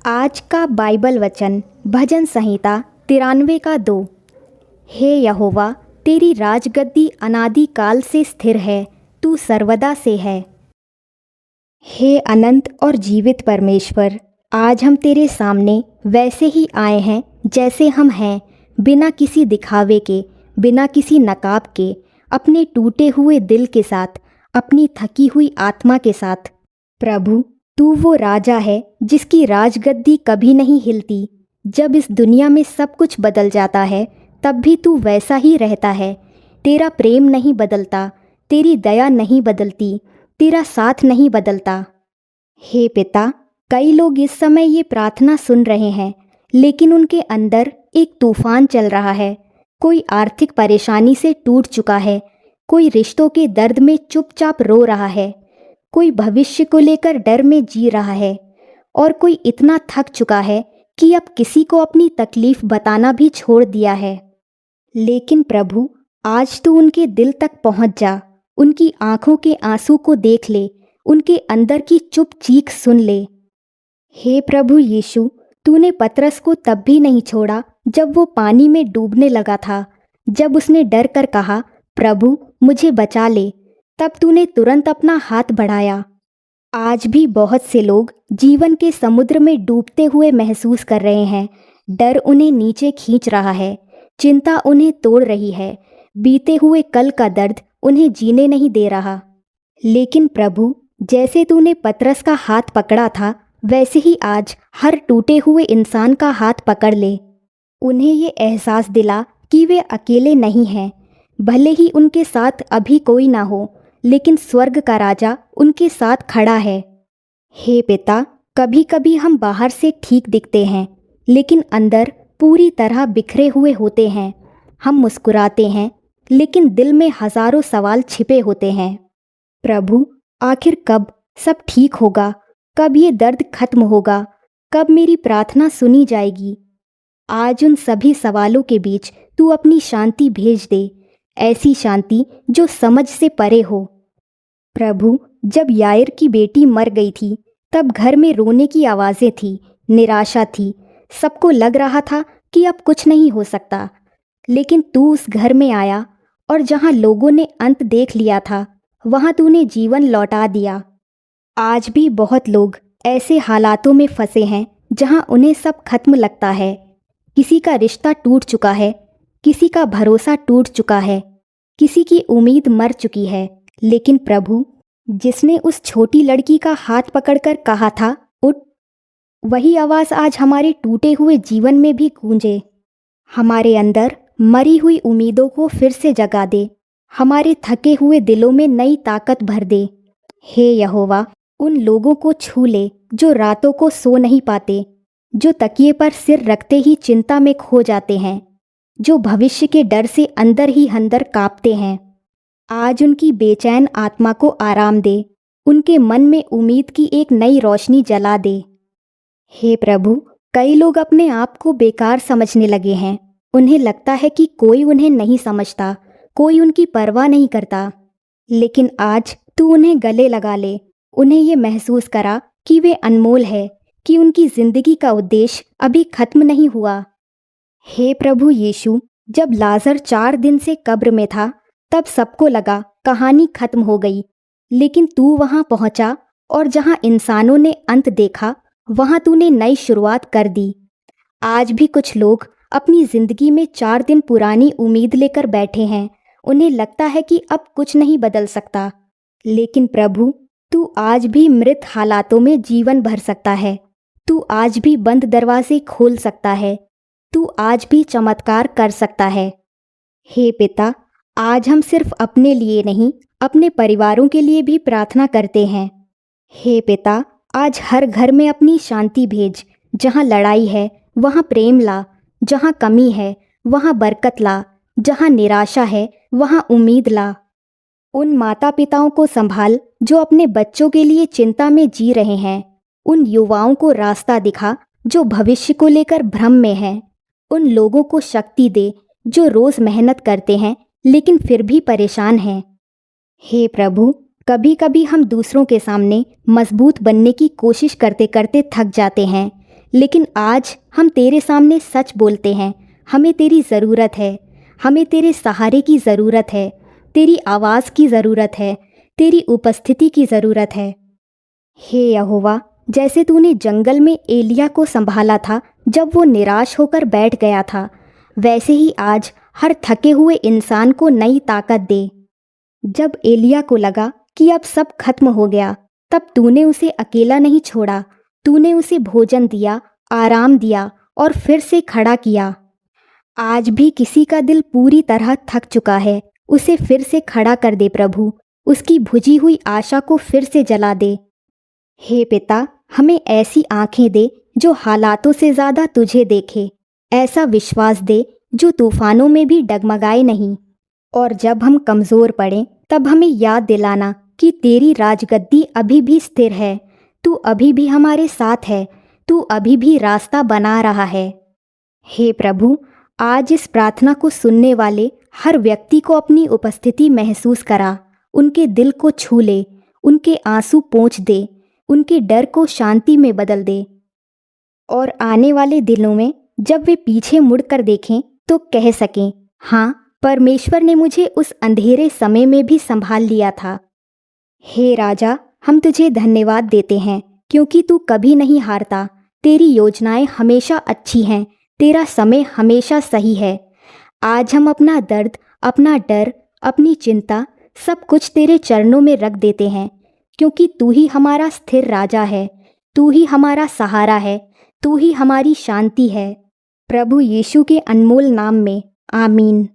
आज का बाइबल वचन भजन संहिता 93 का 2। हे यहोवा, तेरी राजगद्दी अनादि काल से स्थिर है, तू सर्वदा से है। हे अनंत और जीवित परमेश्वर, आज हम तेरे सामने वैसे ही आए हैं जैसे हम हैं, बिना किसी दिखावे के, बिना किसी नकाब के, अपने टूटे हुए दिल के साथ, अपनी थकी हुई आत्मा के साथ। प्रभु, तू वो राजा है जिसकी राजगद्दी कभी नहीं हिलती। जब इस दुनिया में सब कुछ बदल जाता है, तब भी तू वैसा ही रहता है। तेरा प्रेम नहीं बदलता, तेरी दया नहीं बदलती, तेरा साथ नहीं बदलता। हे पिता, कई लोग इस समय ये प्रार्थना सुन रहे हैं, लेकिन उनके अंदर एक तूफान चल रहा है। कोई आर्थिक परेशानी से टूट चुका है, कोई रिश्तों के दर्द में चुपचाप रो रहा है, कोई भविष्य को लेकर डर में जी रहा है, और कोई इतना थक चुका है कि अब किसी को अपनी तकलीफ बताना भी छोड़ दिया है। लेकिन प्रभु, आज तू उनके दिल तक पहुंच जा, उनकी आंखों के आंसू को देख ले, उनके अंदर की चुप चीख सुन ले। हे प्रभु यीशु, तूने पतरस को तब भी नहीं छोड़ा जब वो पानी में डूबने लगा था। जब उसने डर कर कहा, प्रभु मुझे बचा ले, तब तूने तुरंत अपना हाथ बढ़ाया। आज भी बहुत से लोग जीवन के समुद्र में डूबते हुए महसूस कर रहे हैं। डर उन्हें नीचे खींच रहा है, चिंता उन्हें तोड़ रही है, बीते हुए कल का दर्द उन्हें जीने नहीं दे रहा। लेकिन प्रभु, जैसे तूने पतरस का हाथ पकड़ा था, वैसे ही आज हर टूटे हुए इंसान का हाथ पकड़ ले। उन्हें ये एहसास दिला कि वे अकेले नहीं हैं। भले ही उनके साथ अभी कोई ना हो, लेकिन स्वर्ग का राजा उनके साथ खड़ा है। हे पिता, कभी कभी हम बाहर से ठीक दिखते हैं, लेकिन अंदर पूरी तरह बिखरे हुए होते हैं। हम मुस्कुराते हैं, लेकिन दिल में हजारों सवाल छिपे होते हैं। प्रभु, आखिर कब सब ठीक होगा? कब ये दर्द खत्म होगा? कब मेरी प्रार्थना सुनी जाएगी? आज उन सभी सवालों के बीच तू अपनी शांति भेज दे, ऐसी शांति जो समझ से परे हो। प्रभु, जब याईर की बेटी मर गई थी, तब घर में रोने की आवाज़ें थी, निराशा थी, सबको लग रहा था कि अब कुछ नहीं हो सकता। लेकिन तू उस घर में आया, और जहाँ लोगों ने अंत देख लिया था, वहाँ तूने जीवन लौटा दिया। आज भी बहुत लोग ऐसे हालातों में फंसे हैं जहाँ उन्हें सब खत्म लगता है। किसी का रिश्ता टूट चुका है, किसी का भरोसा टूट चुका है, किसी की उम्मीद मर चुकी है। लेकिन प्रभु, जिसने उस छोटी लड़की का हाथ पकड़कर कहा था, उठ, वही आवाज़ आज हमारे टूटे हुए जीवन में भी गूंजे। हमारे अंदर मरी हुई उम्मीदों को फिर से जगा दे, हमारे थके हुए दिलों में नई ताकत भर दे। हे यहोवा, उन लोगों को छू ले जो रातों को सो नहीं पाते, जो तकिए पर सिर रखते ही चिंता में खो जाते हैं, जो भविष्य के डर से अंदर ही अंदर कांपते हैं। आज उनकी बेचैन आत्मा को आराम दे, उनके मन में उम्मीद की एक नई रोशनी जला दे। हे प्रभु, कई लोग अपने आप को बेकार समझने लगे हैं। उन्हें लगता है कि कोई उन्हें नहीं समझता, कोई उनकी परवाह नहीं करता। लेकिन आज तू उन्हें गले लगा ले, उन्हें ये महसूस करा कि वे अनमोल है, कि उनकी जिंदगी का उद्देश्य अभी खत्म नहीं हुआ। हे प्रभु यीशु, जब लाजर 4 दिन से कब्र में था, तब सबको लगा कहानी खत्म हो गई। लेकिन तू वहां पहुंचा, और जहां इंसानों ने अंत देखा, वहां तूने नई शुरुआत कर दी। आज भी कुछ लोग अपनी जिंदगी में 4 दिन पुरानी उम्मीद लेकर बैठे हैं। उन्हें लगता है कि अब कुछ नहीं बदल सकता। लेकिन प्रभु, तू आज भी मृत हालातों में जीवन भर सकता है। तू आज भी बंद दरवाजे खोल सकता है। तू आज भी चमत्कार कर सकता है। हे पिता, आज हम सिर्फ अपने लिए नहीं, अपने परिवारों के लिए भी प्रार्थना करते हैं। हे पिता, आज हर घर में अपनी शांति भेज। जहाँ लड़ाई है, वहाँ प्रेम ला। जहाँ कमी है, वहाँ बरकत ला। जहाँ निराशा है, वहाँ उम्मीद ला। उन माता पिताओं को संभाल जो अपने बच्चों के लिए चिंता में जी रहे हैं। उन युवाओं को रास्ता दिखा जो भविष्य को लेकर भ्रम में हैं। उन लोगों को शक्ति दे जो रोज़ मेहनत करते हैं, लेकिन फिर भी परेशान हैं। हे प्रभु, कभी कभी हम दूसरों के सामने मजबूत बनने की कोशिश करते करते थक जाते हैं, लेकिन आज हम तेरे सामने सच बोलते हैं। हमें तेरी ज़रूरत है, हमें तेरे सहारे की ज़रूरत है, तेरी आवाज़ की ज़रूरत है, तेरी उपस्थिति की ज़रूरत है। हे यहोवा, जैसे तूने जंगल में एलिया को संभाला था जब वो निराश होकर बैठ गया था, वैसे ही आज हर थके हुए इंसान को नई ताकत दे। जब एलिया को लगा कि अब सब खत्म हो गया, तब तूने उसे अकेला नहीं छोड़ा। तूने उसे भोजन दिया, आराम दिया और फिर से खड़ा किया। आज भी किसी का दिल पूरी तरह थक चुका है, उसे फिर से खड़ा कर दे प्रभु। उसकी बुझी हुई आशा को फिर से जला दे। हे पिता, हमें ऐसी आंखें दे जो हालातों से ज़्यादा तुझे देखे, ऐसा विश्वास दे जो तूफानों में भी डगमगाए नहीं। और जब हम कमज़ोर पड़ें तब हमें याद दिलाना कि तेरी राजगद्दी अभी भी स्थिर है। तू अभी भी हमारे साथ है, तू अभी भी रास्ता बना रहा है। हे प्रभु, आज इस प्रार्थना को सुनने वाले हर व्यक्ति को अपनी उपस्थिति महसूस करा। उनके दिल को छू ले, उनके आंसू पोंछ दे, उनके डर को शांति में बदल दे। और आने वाले दिनों में जब वे पीछे मुड़कर देखें तो कह सकें, हाँ, परमेश्वर ने मुझे उस अंधेरे समय में भी संभाल लिया था। हे राजा, हम तुझे धन्यवाद देते हैं क्योंकि तू कभी नहीं हारता। तेरी योजनाएं हमेशा अच्छी हैं, तेरा समय हमेशा सही है। आज हम अपना दर्द, अपना डर, अपनी चिंता सब कुछ तेरे चरणों में रख देते हैं, क्योंकि तू ही हमारा स्थिर राजा है, तू ही हमारा सहारा है, तू ही हमारी शांति है। प्रभु यीशु के अनमोल नाम में, आमीन।